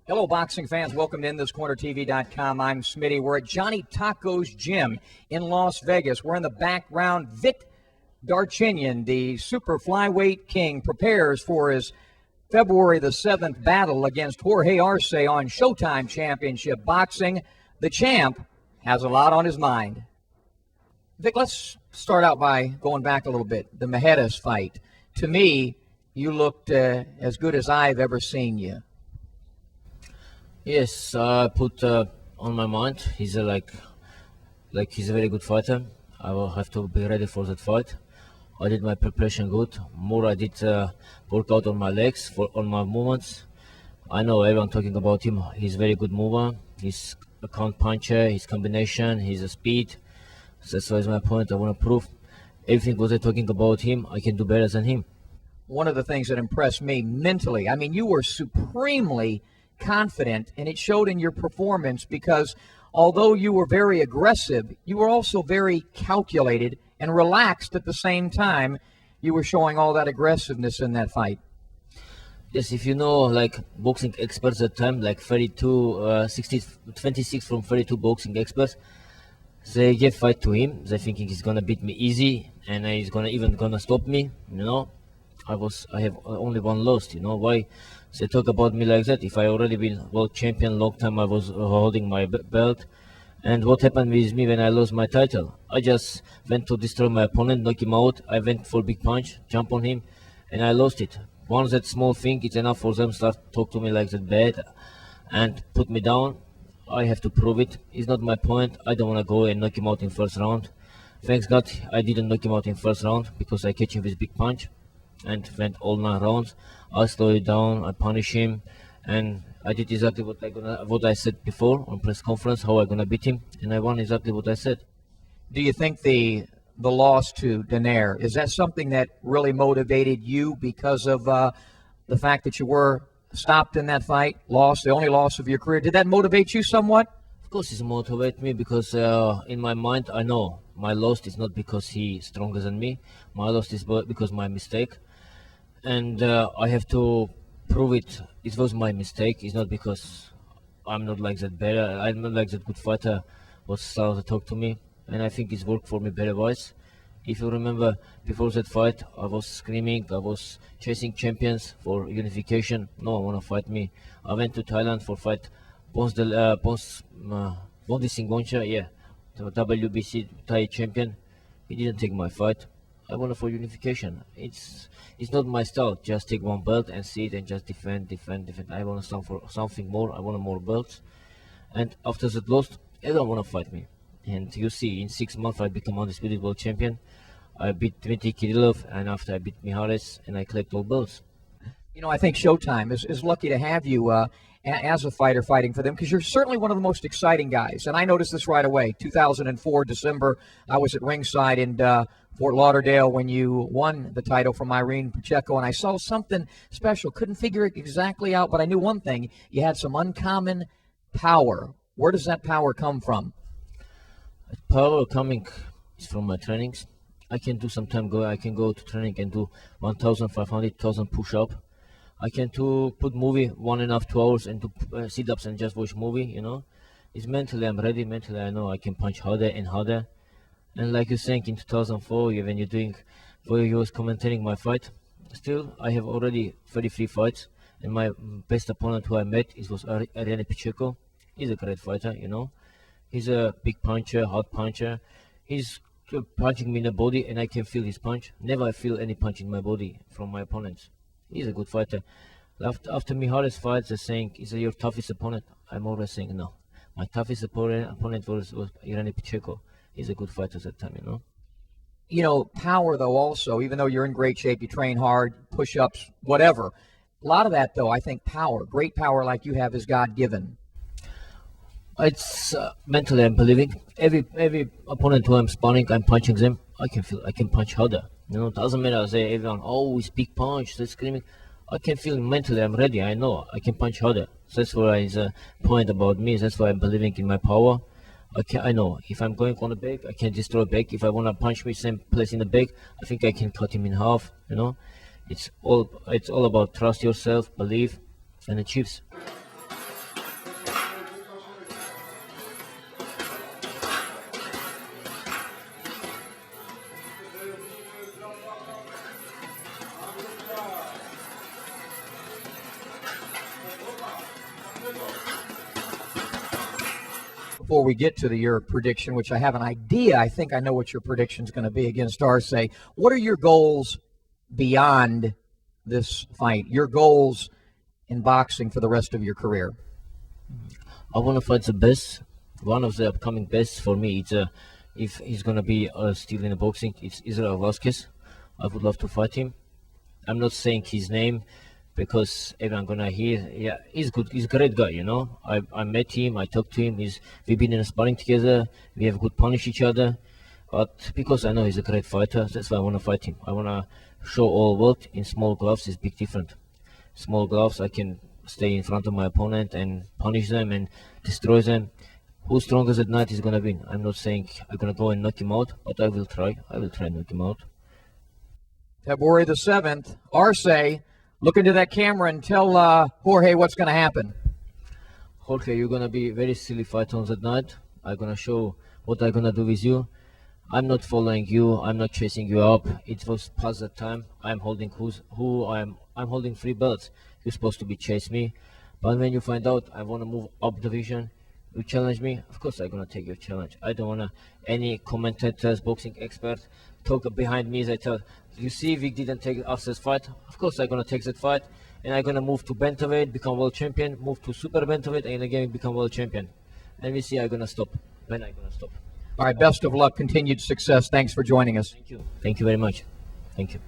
Hello, boxing fans. Welcome to InThisCornerTV.com. I'm Smitty. We're at Johnny Taco's gym in Las Vegas. We're in the background. Vic Darchinyan, the super flyweight king, prepares for his February the 7th battle against Jorge Arce on Showtime Championship Boxing. The champ has a lot on his mind. Vic, let's start out by going back a little bit. The Mahedas fight. To me, you looked as good as I've ever seen you. Yes, I put on my mind. He's he's a very good fighter. I will have to be ready for that fight. I did my preparation good. More I did work out on my legs, on my movements. I know everyone talking about him. He's a very good mover. He's a count puncher. His combination. He's a speed. So that's why is my point. I want to prove everything what they're talking about him. I can do better than him. One of the things that impressed me mentally, I mean, you were supremely confident, and it showed in your performance because although you were very aggressive, you were also very calculated and relaxed at the same time. You were showing all that aggressiveness in that fight. Yes, if you know, like boxing experts at the time, like 32, 26 from 32 boxing experts, they gave fight to him. They thinking he's gonna beat me easy, and he's gonna stop me. You know, I have only one loss. You know why? They talk about me like that. If I already been world champion, long time I was holding my belt. And what happened with me when I lost my title? I just went to destroy my opponent, knock him out. I went for big punch, jump on him, and I lost it. Once that small thing, it's enough for them start talk to me like that bad and put me down. I have to prove it. It's not my point. I don't want to go and knock him out in first round. Thanks God I didn't knock him out in first round because I catch him with big punch and went all 9 rounds. I slowed it down, I punish him, and I did exactly what I said before on press conference, how I'm gonna beat him, and I won exactly what I said. Do you think the loss to Donaire, is that something that really motivated you because of the fact that you were stopped in that fight, lost, the only loss of your career? Did that motivate you somewhat? Of course it motivates me because in my mind I know my loss is not because he's stronger than me. My loss is because my mistake. And I have to prove it. It was my mistake. It's not because I'm not like that better. I'm not like that good fighter. Was started to talk to me, and I think it's worked for me better wise. If you remember, before that fight, I was screaming. I was chasing champions for unification. No one wanna fight me. I went to Thailand for fight Bondi Singwoncha, the WBC Thai champion. He didn't take my fight. I want for unification. It's not my style. Just take one belt and see it and just defend. I want for something more. I want more belts. And after that loss, everyone want to fight me. And you see, in 6 months I become Undisputed World Champion. I beat Smitty Kirillov, and after I beat Mihares, and I collect all belts. You know, I think Showtime is lucky to have you as a fighter fighting for them because you're certainly one of the most exciting guys. And I noticed this right away. 2004, December, I was at ringside in Fort Lauderdale when you won the title from Irene Pacheco, and I saw something special. Couldn't figure it exactly out, but I knew one thing. You had some uncommon power. Where does that power come from? Power coming is from my trainings. I can do I can go to training and do 1,500, 1,000 push-up. I can put movie 1.5, 2 hours and do sit-ups and just watch movie, you know. It's mentally I'm ready. Mentally I know I can punch harder and harder. And like you're saying, in 2004, when you're doing 4 years commentating my fight, still I have already 33 fights. And my best opponent who I met was Irene Pacheco. He's a great fighter, you know. He's a big puncher, hard puncher. He's punching me in the body and I can feel his punch. Never I feel any punch in my body from my opponents. He's a good fighter. After Mihares fights, they're saying, is he your toughest opponent? I'm always saying no. My toughest opponent was Irene Pacheco. He's a good fighter at that time, you know. You know, power, though, also, even though you're in great shape, you train hard, push-ups, whatever. A lot of that, though, I think power, great power like you have is God-given. It's mentally I'm believing. Every opponent who I'm sparring, I'm punching them. I can punch harder. You know, it doesn't matter. I say everyone, oh, it's big punch, they're screaming. I can feel mentally I'm ready. I know I can punch harder. So that's why is a point about me. That's why I'm believing in my power. I know if I'm going on the back, I can destroy back. If I want to punch me same place in the back, I think I can cut him in half. You know, it's all about trust yourself, believe, and achieves. before we get to your prediction, which I have an idea, I think I know what your prediction is going to be against Arce. What are your goals beyond this fight? Your goals in boxing for the rest of your career? I want to fight the best. One of the upcoming best for me, it's if he's going to be still in the boxing, it's Israel Vasquez. I would love to fight him. I'm not saying his name because everyone gonna hear. Yeah, he's good. He's a great guy, you know. I met him. I talked to him. We've been in a sparring together. We have good punish each other. But because I know he's a great fighter, that's why I want to fight him. I want to show all world. In small gloves is big different. Small gloves, I can stay in front of my opponent and punish them and destroy them. Who's strongest at night is gonna win. I'm not saying I'm gonna go and knock him out, but I will try. I will try and knock him out. February the 7th, Arce, look into that camera and tell Jorge what's going to happen. Jorge, you're going to be very silly fight on that night. I'm going to show what I'm going to do with you. I'm not following you. I'm not chasing you up. It was past that time. I'm holding I'm holding 3 belts. You're supposed to be chase me. But when you find out I want to move up division, you challenge me, of course I'm going to take your challenge. I don't want to any commentators, boxing experts talk behind me. They tell, you see, Vic didn't take Arce's fight. Of course I'm going to take that fight. And I'm going to move to bantamweight, become world champion, move to super bantamweight, and again become world champion. And we see I'm going to stop. When I'm going to stop. All right, best of luck, continued success. Thanks for joining us. Thank you. Thank you very much. Thank you.